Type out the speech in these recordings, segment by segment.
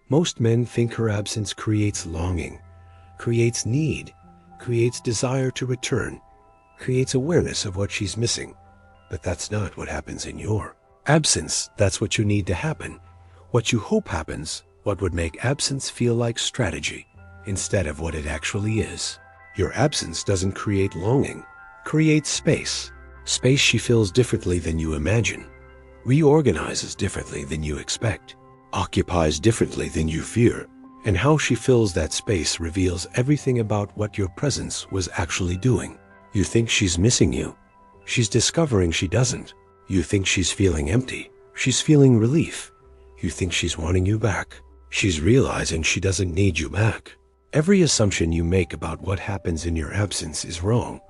Most men think her absence creates longing, creates need, creates desire to return, creates awareness of what she's missing. But that's not what happens in your absence. That's what you need to happen. What you hope happens, what would make absence feel like strategy instead of what it actually is. Your absence doesn't create longing, creates space. Space she fills differently than you imagine, reorganizes differently than you expect, occupies differently than you fear. And how she fills that space reveals everything about what your presence was actually doing. You think she's missing you. She's discovering she doesn't. You think she's feeling empty. She's feeling relief. You think she's wanting you back. She's realizing she doesn't need you back. Every assumption you make about what happens in your absence is wrong,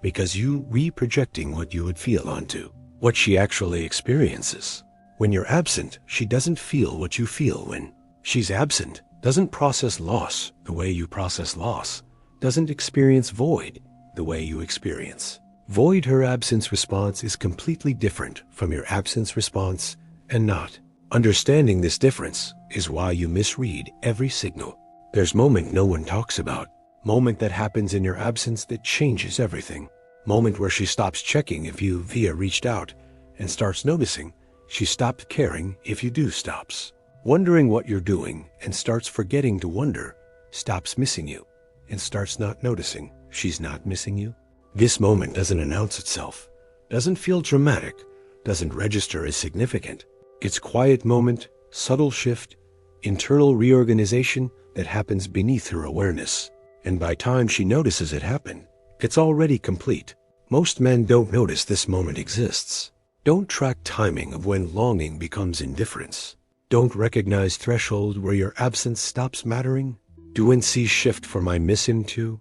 because you re-projecting what you would feel onto what she actually experiences. When you're absent, she doesn't feel what you feel when she's absent, doesn't process loss the way you process loss, doesn't experience void the way you experience void. Her absence response is completely different from your absence response, and not understanding this difference is why you misread every signal. There's moment no one talks about, moment that happens in your absence that changes everything. Moment where she stops checking if you reached out and starts noticing. She stopped caring if you do, stops wondering what you're doing and starts forgetting to wonder, stops missing you and starts not noticing she's not missing you. This moment doesn't announce itself, doesn't feel dramatic, doesn't register as significant. It's quiet moment, subtle shift, internal reorganization that happens beneath her awareness. And by time she notices it happen, it's already complete. Most men don't notice this moment exists. Don't track timing of when longing becomes indifference. Don't recognize threshold where your absence stops mattering. Do and see shift from I miss him to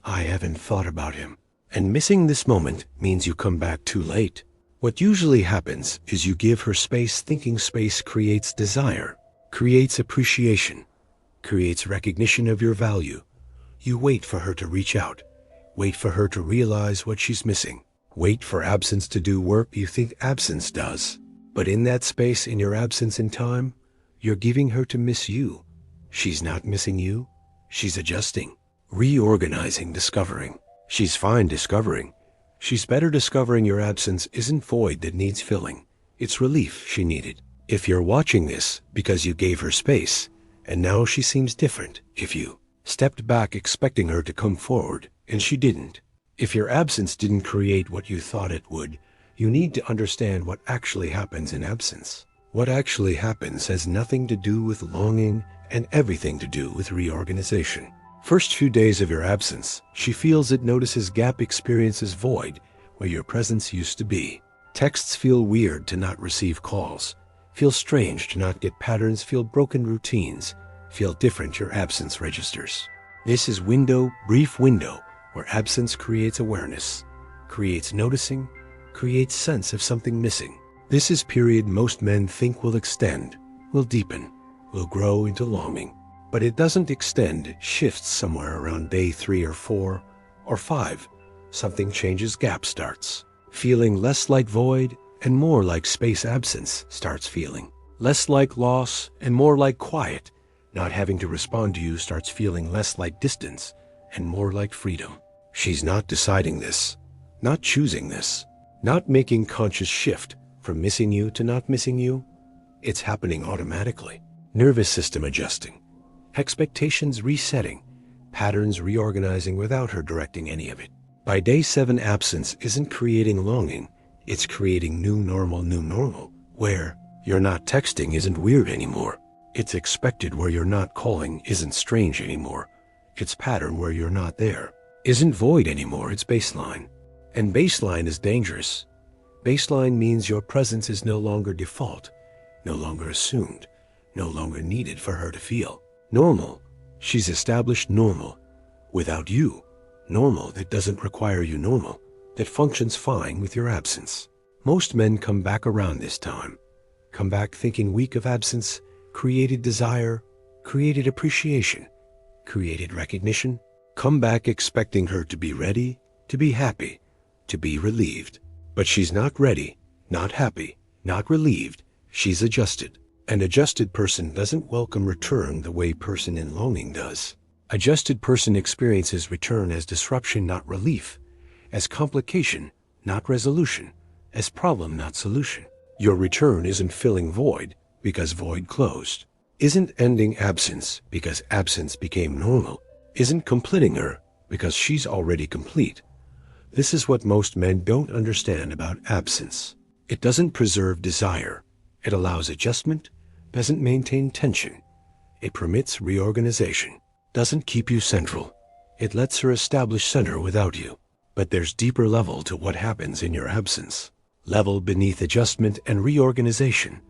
I haven't thought about him. And missing this moment means you come back too late. What usually happens is you give her space. Thinking space creates desire, creates appreciation, creates recognition of your value. You wait for her to reach out, wait for her to realize what she's missing, wait for absence to do work you think absence does. But in that space, in your absence in time, you're giving her to miss you. She's not missing you. She's adjusting, reorganizing, discovering. She's fine discovering. She's better discovering your absence isn't void that needs filling. It's relief she needed. If you're watching this because you gave her space, and now she seems different, if you stepped back expecting her to come forward, and she didn't. If your absence didn't create what you thought it would, you need to understand what actually happens in absence. What actually happens has nothing to do with longing and everything to do with reorganization. First few days of your absence, she feels it, notices gap, experiences void where your presence used to be. Texts feel weird to not receive calls, feel strange to not get patterns, feel broken routines, feel different. Your absence registers. This is brief window, where absence creates awareness, creates noticing, creates sense of something missing. This is period most men think will extend, will deepen, will grow into longing. But it doesn't extend, shifts somewhere around day 3 or 4 or 5. Something changes, gap starts. Feeling less like void and more like space. Absence starts feeling less like loss and more like quiet. Not having to respond to you starts feeling less like distance and more like freedom. She's not deciding this, not choosing this, not making conscious shift from missing you to not missing you. It's happening automatically. Nervous system adjusting, expectations resetting, patterns reorganizing without her directing any of it. By day 7, absence isn't creating longing, it's creating new normal, where you're not texting isn't weird anymore. It's expected where you're not calling isn't strange anymore. It's pattern where you're not there isn't void anymore, it's baseline. And baseline is dangerous. Baseline means your presence is no longer default, no longer assumed, no longer needed for her to feel normal. She's established normal without you. Normal that doesn't require you, normal that functions fine with your absence. Most men come back around this time, come back thinking week of absence created desire, created appreciation, created recognition, come back expecting her to be ready, to be happy, to be relieved. But she's not ready, not happy, not relieved. She's adjusted. An adjusted person doesn't welcome return the way person in longing does. Adjusted person experiences return as disruption, not relief, as complication, not resolution, as problem, not solution. Your return isn't filling void because void closed, isn't ending absence because absence became normal, isn't completing her because she's already complete. This is what most men don't understand about absence. It doesn't preserve desire. It allows adjustment, doesn't maintain tension. It permits reorganization, doesn't keep you central. It lets her establish center without you. But there's deeper level to what happens in your absence. Level beneath adjustment and reorganization.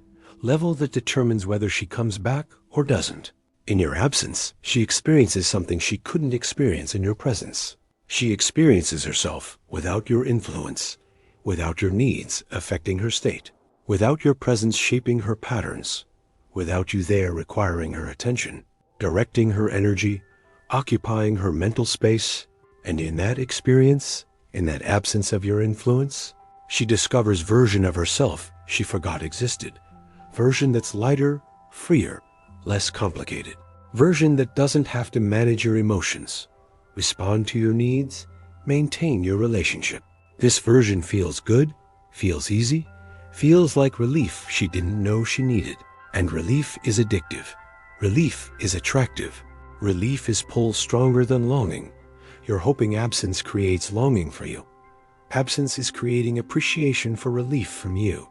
Level that determines whether she comes back or doesn't. In your absence, she experiences something she couldn't experience in your presence. She experiences herself without your influence, without your needs affecting her state, without your presence shaping her patterns, without you there requiring her attention, directing her energy, occupying her mental space. And in that experience, in that absence of your influence, she discovers version of herself she forgot existed. Version that's lighter, freer, less complicated. Version that doesn't have to manage your emotions, respond to your needs, maintain your relationship. This version feels good, feels easy, feels like relief she didn't know she needed. And relief is addictive. Relief is attractive. Relief is pull stronger than longing. Your hoping absence creates longing for you. Absence is creating appreciation for relief from you.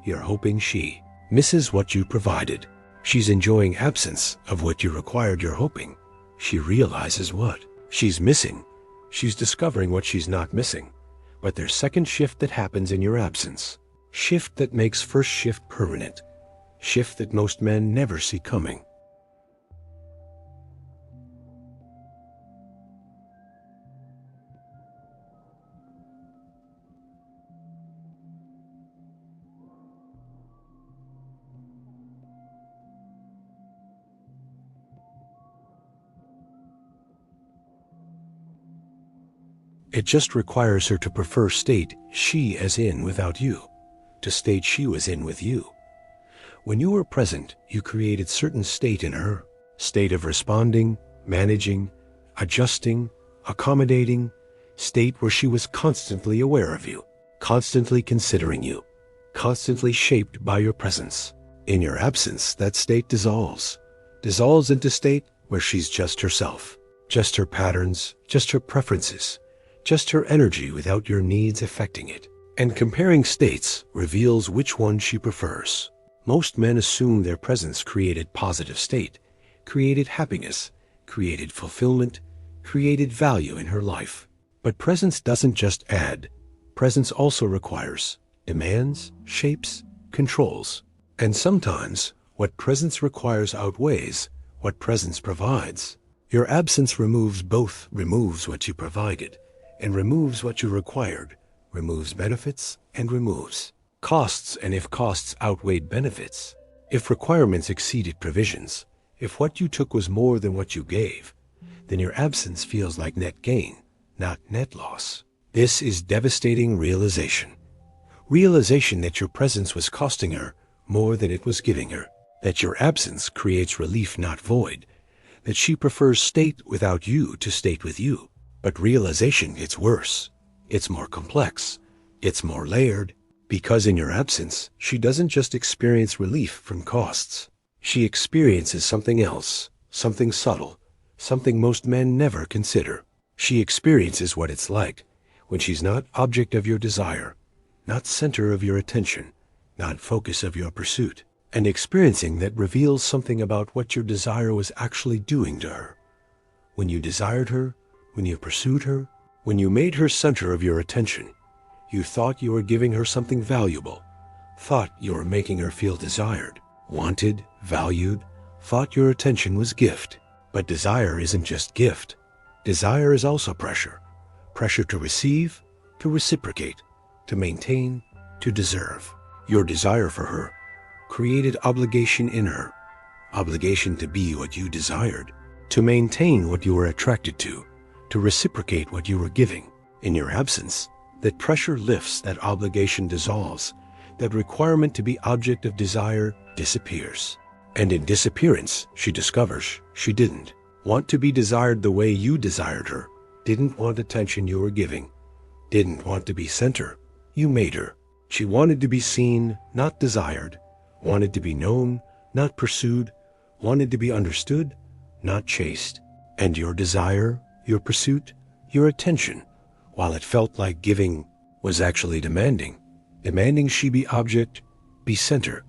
You're hoping she misses what you provided. She's enjoying absence of what you required you're hoping. She realizes what she's missing. She's discovering what she's not missing. But there's second shift that happens in your absence. Shift that makes first shift permanent. Shift that most men never see coming. It just requires her to prefer state she as in without you, to state she was in with you. When you were present, you created certain state in her, state of responding, managing, adjusting, accommodating, state where she was constantly aware of you, constantly considering you, constantly shaped by your presence. In your absence, that state dissolves into state where she's just herself, just her patterns, just her preferences, just her energy without your needs affecting it. And comparing states reveals which one she prefers. Most men assume their presence created positive state, created happiness, created fulfillment, created value in her life. But presence doesn't just add. Presence also requires, demands, shapes, controls. And sometimes what presence requires outweighs what presence provides. Your absence removes both, removes what you provided, and removes what you required, removes benefits and removes costs. And if costs outweighed benefits, if requirements exceeded provisions, if what you took was more than what you gave, then your absence feels like net gain, not net loss. This is devastating realization. Realization that your presence was costing her more than it was giving her, that your absence creates relief, not void, that she prefers state without you to state with you. But realization gets worse. It's more complex. It's more layered. Because in your absence, she doesn't just experience relief from costs. She experiences something else, something subtle, something most men never consider. She experiences what it's like when she's not object of your desire, not center of your attention, not focus of your pursuit. And experiencing that reveals something about what your desire was actually doing to her. When you desired her, when you pursued her, when you made her center of your attention, you thought you were giving her something valuable, thought you were making her feel desired, wanted, valued, thought your attention was gift. But desire isn't just gift. Desire is also pressure. Pressure to receive, to reciprocate, to maintain, to deserve. Your desire for her created obligation in her, obligation to be what you desired, to maintain what you were attracted to reciprocate what you were giving. In your absence, that pressure lifts, that obligation dissolves, that requirement to be object of desire disappears. And in disappearance, she discovers she didn't want to be desired the way you desired her, didn't want attention you were giving, didn't want to be center. You made her. She wanted to be seen, not desired, wanted to be known, not pursued, wanted to be understood, not chased. And your desire, your pursuit, your attention, while it felt like giving, was actually demanding she be object, be center,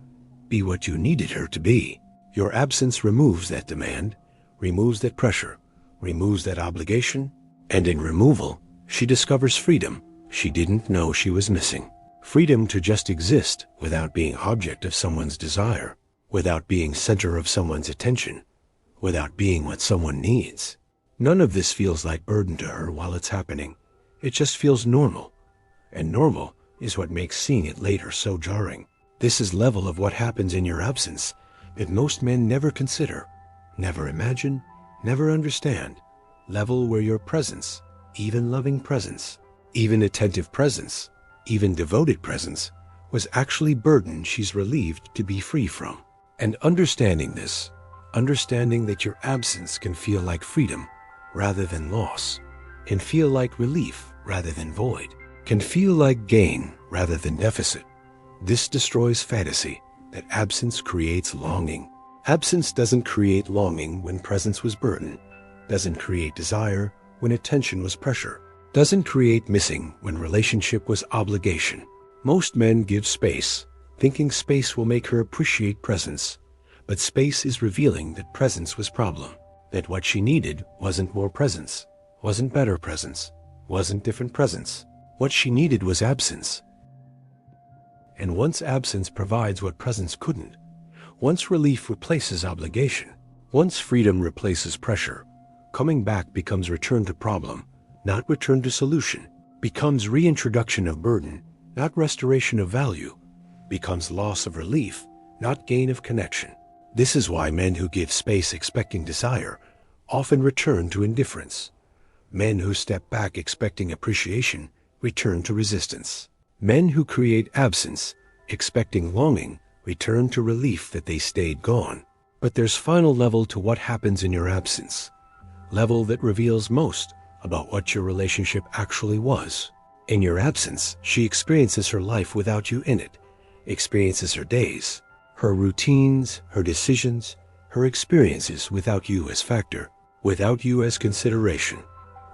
be what you needed her to be. Your absence removes that demand, removes that pressure, removes that obligation, and in removal, she discovers freedom she didn't know she was missing. Freedom to just exist without being object of someone's desire, without being center of someone's attention, without being what someone needs. None of this feels like burden to her while it's happening. It just feels normal. And normal is what makes seeing it later so jarring. This is level of what happens in your absence that most men never consider, never imagine, never understand. Level where your presence, even loving presence, even attentive presence, even devoted presence, was actually burden she's relieved to be free from. And understanding this, understanding that your absence can feel like freedom rather than loss, can feel like relief rather than void, can feel like gain rather than deficit. This destroys fantasy that absence creates longing. Absence doesn't create longing when presence was burden, doesn't create desire when attention was pressure, doesn't create missing when relationship was obligation. Most men give space, thinking space will make her appreciate presence, but space is revealing that presence was problem, that what she needed wasn't more presence, wasn't better presence, wasn't different presence. What she needed was absence. And once absence provides what presence couldn't, once relief replaces obligation, once freedom replaces pressure, coming back becomes return to problem, not return to solution, becomes reintroduction of burden, not restoration of value, becomes loss of relief, not gain of connection. This is why men who give space expecting desire often return to indifference. Men who step back expecting appreciation return to resistance. Men who create absence, expecting longing, return to relief that they stayed gone. But there's final level to what happens in your absence. Level that reveals most about what your relationship actually was. In your absence, she experiences her life without you in it, experiences her days, her routines, her decisions, her experiences without you as factor, without you as consideration,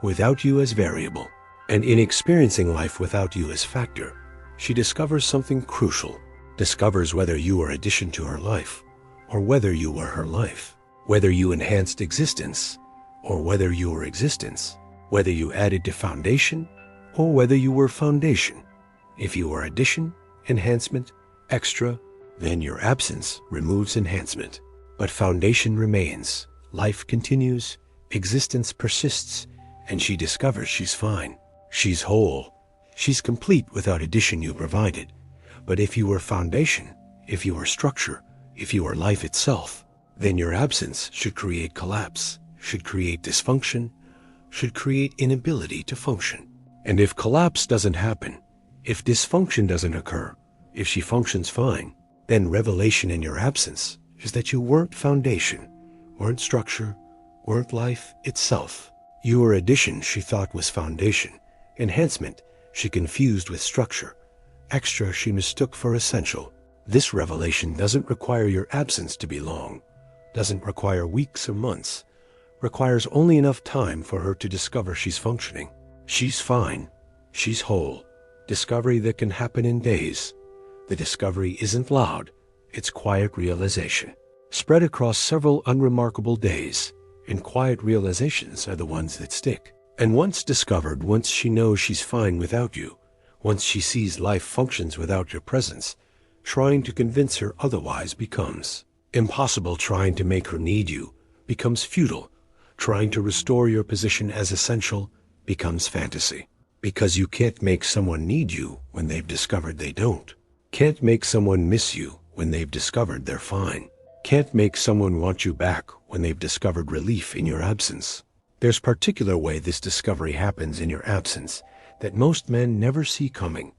without you as variable. And in experiencing life without you as factor, she discovers something crucial, discovers whether you were addition to her life, or whether you were her life, whether you enhanced existence, or whether you were existence, whether you added to foundation, or whether you were foundation. If you were addition, enhancement, extra, then your absence removes enhancement. But foundation remains, life continues, existence persists, and she discovers she's fine. She's whole. She's complete without addition you provided. But if you were foundation, if you were structure, if you were life itself, then your absence should create collapse, should create dysfunction, should create inability to function. And if collapse doesn't happen, if dysfunction doesn't occur, if she functions fine, then revelation in your absence is that you weren't foundation, weren't structure, weren't life itself. You were addition she thought was foundation, enhancement she confused with structure, extra she mistook for essential. This revelation doesn't require your absence to be long, doesn't require weeks or months, requires only enough time for her to discover she's functioning. She's fine, she's whole, discovery that can happen in days. The discovery isn't loud, it's quiet realization, spread across several unremarkable days, and quiet realizations are the ones that stick. And once discovered, once she knows she's fine without you, once she sees life functions without your presence, trying to convince her otherwise becomes impossible. Trying to make her need you becomes futile. Trying to restore your position as essential becomes fantasy. Because you can't make someone need you when they've discovered they don't. Can't make someone miss you when they've discovered they're fine. Can't make someone want you back when they've discovered relief in your absence. There's a particular way this discovery happens in your absence that most men never see coming,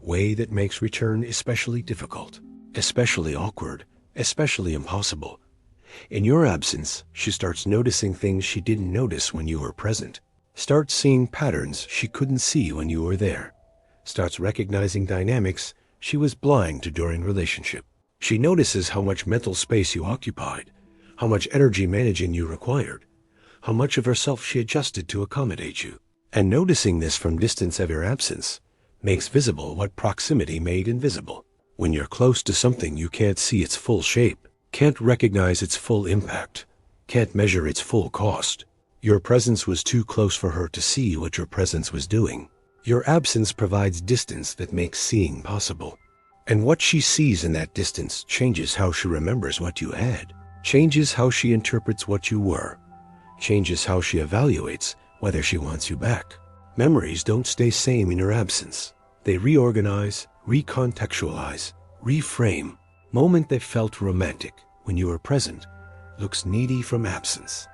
way that makes return especially difficult, especially awkward, especially impossible. In your absence, she starts noticing things she didn't notice when you were present. Starts seeing patterns she couldn't see when you were there. Starts recognizing dynamics she was blind to during relationship. She notices how much mental space you occupied, how much energy managing you required, how much of herself she adjusted to accommodate you. And noticing this from distance of your absence makes visible what proximity made invisible. When you're close to something, you can't see its full shape, can't recognize its full impact, can't measure its full cost. Your presence was too close for her to see what your presence was doing. Your absence provides distance that makes seeing possible. And what she sees in that distance changes how she remembers what you had, changes how she interprets what you were, changes how she evaluates whether she wants you back. Memories don't stay same in your absence. They reorganize, recontextualize, reframe. Moment that felt romantic when you were present looks needy from absence.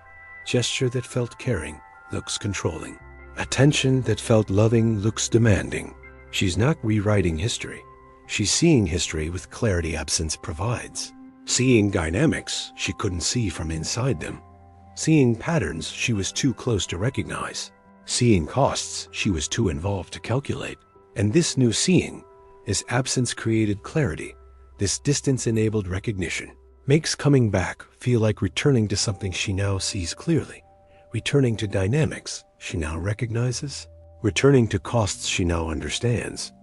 Gesture that felt caring looks controlling. Attention that felt loving looks demanding. She's not rewriting history. She's seeing history with clarity absence provides. Seeing dynamics she couldn't see from inside them. Seeing patterns she was too close to recognize. Seeing costs she was too involved to calculate. And this new seeing, this absence-created clarity, this distance-enabled recognition, makes coming back feel like returning to something she now sees clearly, returning to dynamics she now recognizes, returning to costs she now understands.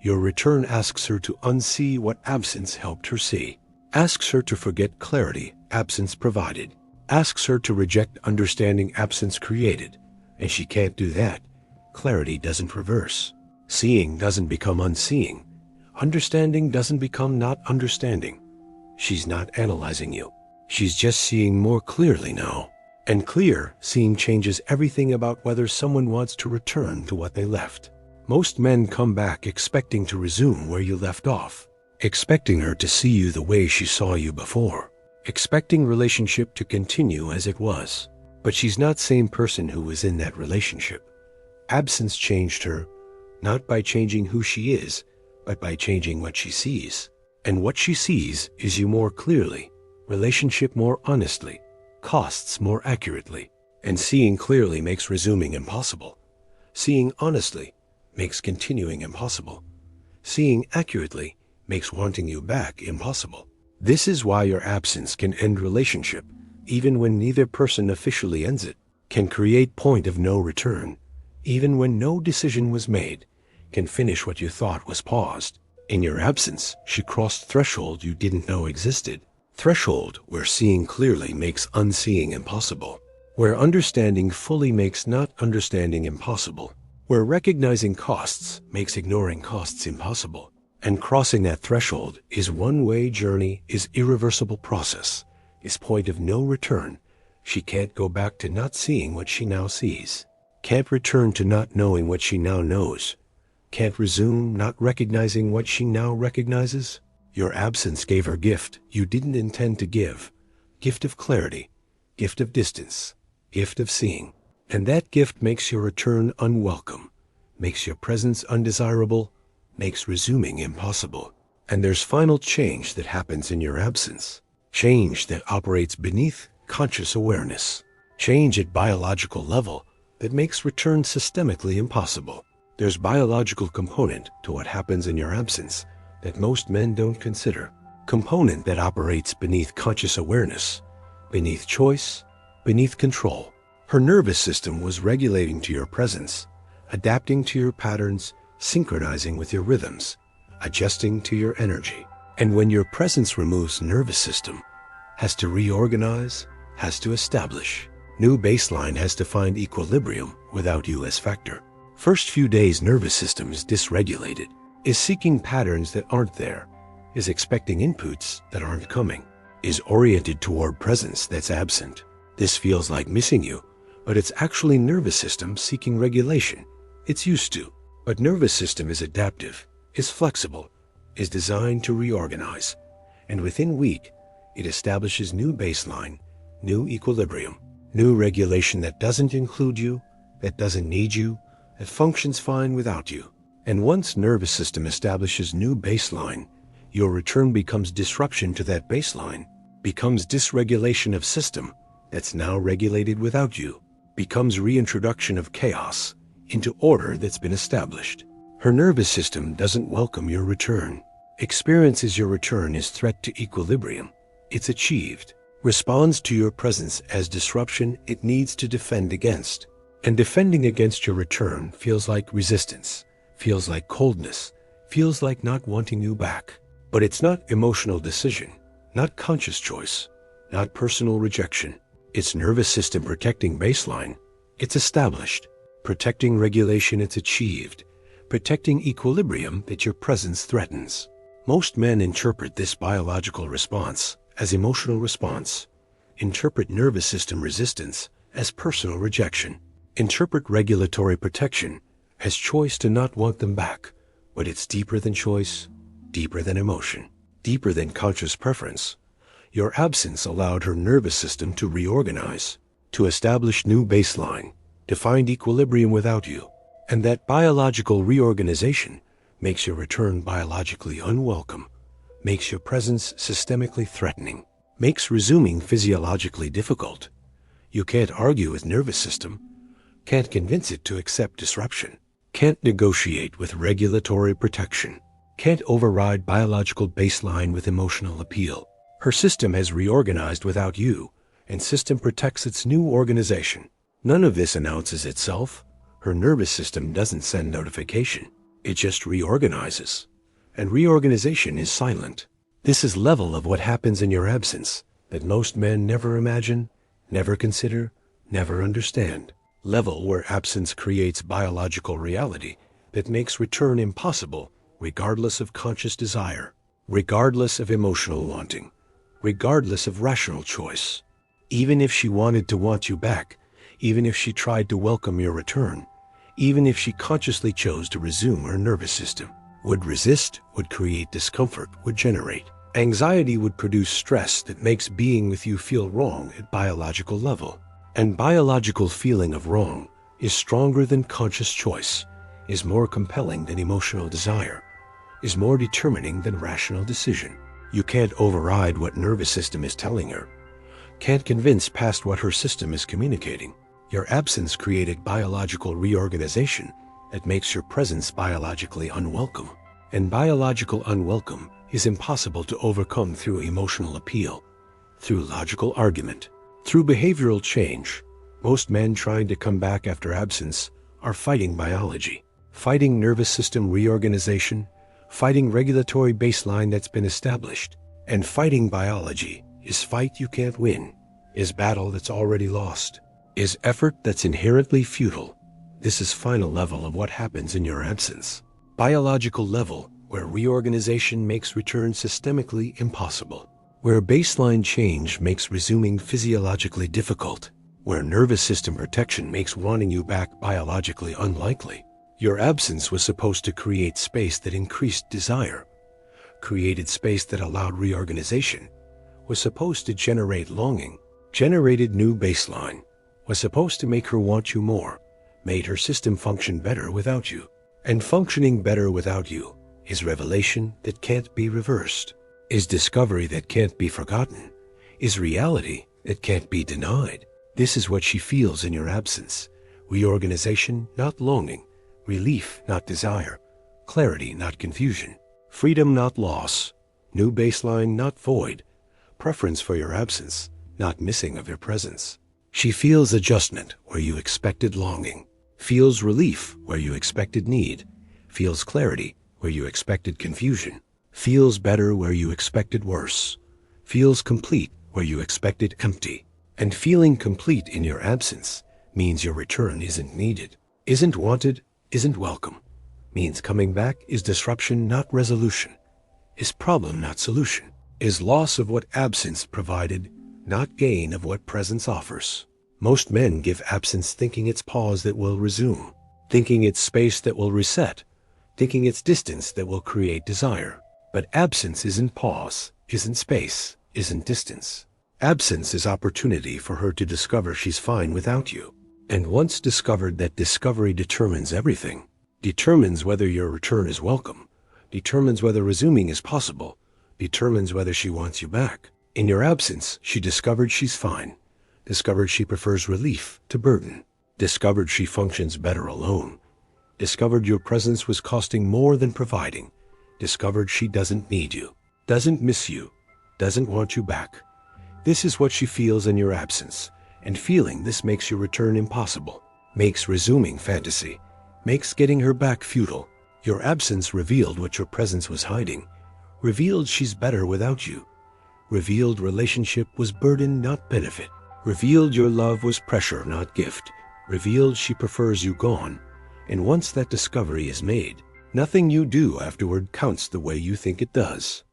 Your return asks her to unsee what absence helped her see, asks her to forget clarity absence provided, asks her to reject understanding absence created, and she can't do that. Clarity doesn't reverse. Seeing doesn't become unseeing. Understanding doesn't become not understanding. She's not analyzing you. She's just seeing more clearly now. And clear seeing changes everything about whether someone wants to return to what they left. Most men come back expecting to resume where you left off, expecting her to see you the way she saw you before, expecting relationship to continue as it was. But she's not the same person who was in that relationship. Absence changed her, not by changing who she is, but by changing what she sees. And what she sees is you more clearly, relationship more honestly, costs more accurately. And seeing clearly makes resuming impossible. Seeing honestly makes continuing impossible. Seeing accurately makes wanting you back impossible. This is why your absence can end relationship, even when neither person officially ends it, can create point of no return, even when no decision was made, can finish what you thought was paused. In your absence, she crossed threshold you didn't know existed. Threshold where seeing clearly makes unseeing impossible. Where understanding fully makes not understanding impossible. Where recognizing costs makes ignoring costs impossible. And crossing that threshold is one-way journey, is irreversible process, is point of no return. She can't go back to not seeing what she now sees. Can't return to not knowing what she now knows. Can't resume not recognizing what she now recognizes. Your absence gave her gift you didn't intend to give. Gift of clarity, gift of distance, gift of seeing. And that gift makes your return unwelcome, makes your presence undesirable, makes resuming impossible. And there's final change that happens in your absence. Change that operates beneath conscious awareness. Change at biological level that makes return systemically impossible. There's biological component to what happens in your absence that most men don't consider. Component that operates beneath conscious awareness, beneath choice, beneath control. Her nervous system was regulating to your presence, adapting to your patterns, synchronizing with your rhythms, adjusting to your energy. And when your presence removes nervous system, has to reorganize, has to establish. New baseline has to find equilibrium without you as factor. First few days nervous system is dysregulated, is seeking patterns that aren't there, is expecting inputs that aren't coming, is oriented toward presence that's absent. This feels like missing you, but it's actually nervous system seeking regulation. It's used to, but nervous system is adaptive, is flexible, is designed to reorganize, and within week, it establishes new baseline, new equilibrium, new regulation that doesn't include you, that doesn't need you, that functions fine without you. And once nervous system establishes new baseline, your return becomes disruption to that baseline, becomes dysregulation of system that's now regulated without you, becomes reintroduction of chaos into order that's been established. Her nervous system doesn't welcome your return. Experiences your return as threat to equilibrium. It's achieved. Responds to your presence as disruption it needs to defend against. And defending against your return feels like resistance, feels like coldness, feels like not wanting you back. But it's not emotional decision, not conscious choice, not personal rejection. It's nervous system protecting baseline. It's established. Protecting regulation it's achieved. Protecting equilibrium that your presence threatens. Most men interpret this biological response as emotional response. Interpret nervous system resistance as personal rejection. Interpret regulatory protection as choice to not want them back. But it's deeper than choice, deeper than emotion, deeper than conscious preference. Your absence allowed her nervous system to reorganize, to establish new baseline, to find equilibrium without you. And that biological reorganization makes your return biologically unwelcome, makes your presence systemically threatening, makes resuming physiologically difficult. You can't argue with nervous system, can't convince it to accept disruption, can't negotiate with regulatory protection, can't override biological baseline with emotional appeal. Her system has reorganized without you, and system protects its new organization. None of this announces itself. Her nervous system doesn't send notification. It just reorganizes. And reorganization is silent. This is level of what happens in your absence that most men never imagine, never consider, never understand. Level where absence creates biological reality that makes return impossible regardless of conscious desire, regardless of emotional wanting, regardless of rational choice. Even if she wanted to want you back, even if she tried to welcome your return, even if she consciously chose to resume her nervous system, would resist, would create discomfort, would generate. Anxiety would produce stress that makes being with you feel wrong at biological level. And biological feeling of wrong is stronger than conscious choice, is more compelling than emotional desire, is more determining than rational decision. You can't override what nervous system is telling her, can't convince past what her system is communicating. Your absence created biological reorganization that makes your presence biologically unwelcome. And biological unwelcome is impossible to overcome through emotional appeal, through logical argument, through behavioral change. Most men trying to come back after absence are fighting biology, fighting nervous system reorganization, fighting regulatory baseline that's been established. And fighting biology is fight you can't win, is battle that's already lost, is effort that's inherently futile. This is final level of what happens in your absence. Biological level where reorganization makes return systemically impossible, where baseline change makes resuming physiologically difficult, where nervous system protection makes wanting you back biologically unlikely. Your absence was supposed to create space that increased desire, created space that allowed reorganization, was supposed to generate longing, generated new baseline, was supposed to make her want you more, made her system function better without you. And functioning better without you is revelation that can't be reversed, is discovery that can't be forgotten, is reality that can't be denied. This is what she feels in your absence. Reorganization, not longing, relief, not desire, clarity, not confusion, freedom, not loss, new baseline, not void, preference for your absence, not missing of your presence. She feels adjustment where you expected longing, feels relief where you expected need, feels clarity where you expected confusion, feels better where you expected worse, feels complete where you expected empty. And feeling complete in your absence means your return isn't needed, isn't wanted, isn't welcome. Means coming back is disruption, not resolution, is problem, not solution, is loss of what absence provided, not gain of what presence offers. Most men give absence thinking it's pause that will resume, thinking it's space that will reset, thinking it's distance that will create desire. But absence isn't pause, isn't space, isn't distance. Absence is opportunity for her to discover she's fine without you. And once discovered, that discovery determines everything, determines whether your return is welcome, determines whether resuming is possible, determines whether she wants you back. In your absence, she discovered she's fine, discovered she prefers relief to burden, discovered she functions better alone, discovered your presence was costing more than providing, discovered she doesn't need you, doesn't miss you, doesn't want you back. This is what she feels in your absence, and feeling this makes your return impossible, makes resuming fantasy, makes getting her back futile. Your absence revealed what your presence was hiding, revealed she's better without you, revealed relationship was burden, not benefit, revealed your love was pressure, not gift, revealed she prefers you gone. And once that discovery is made, nothing you do afterward counts the way you think it does.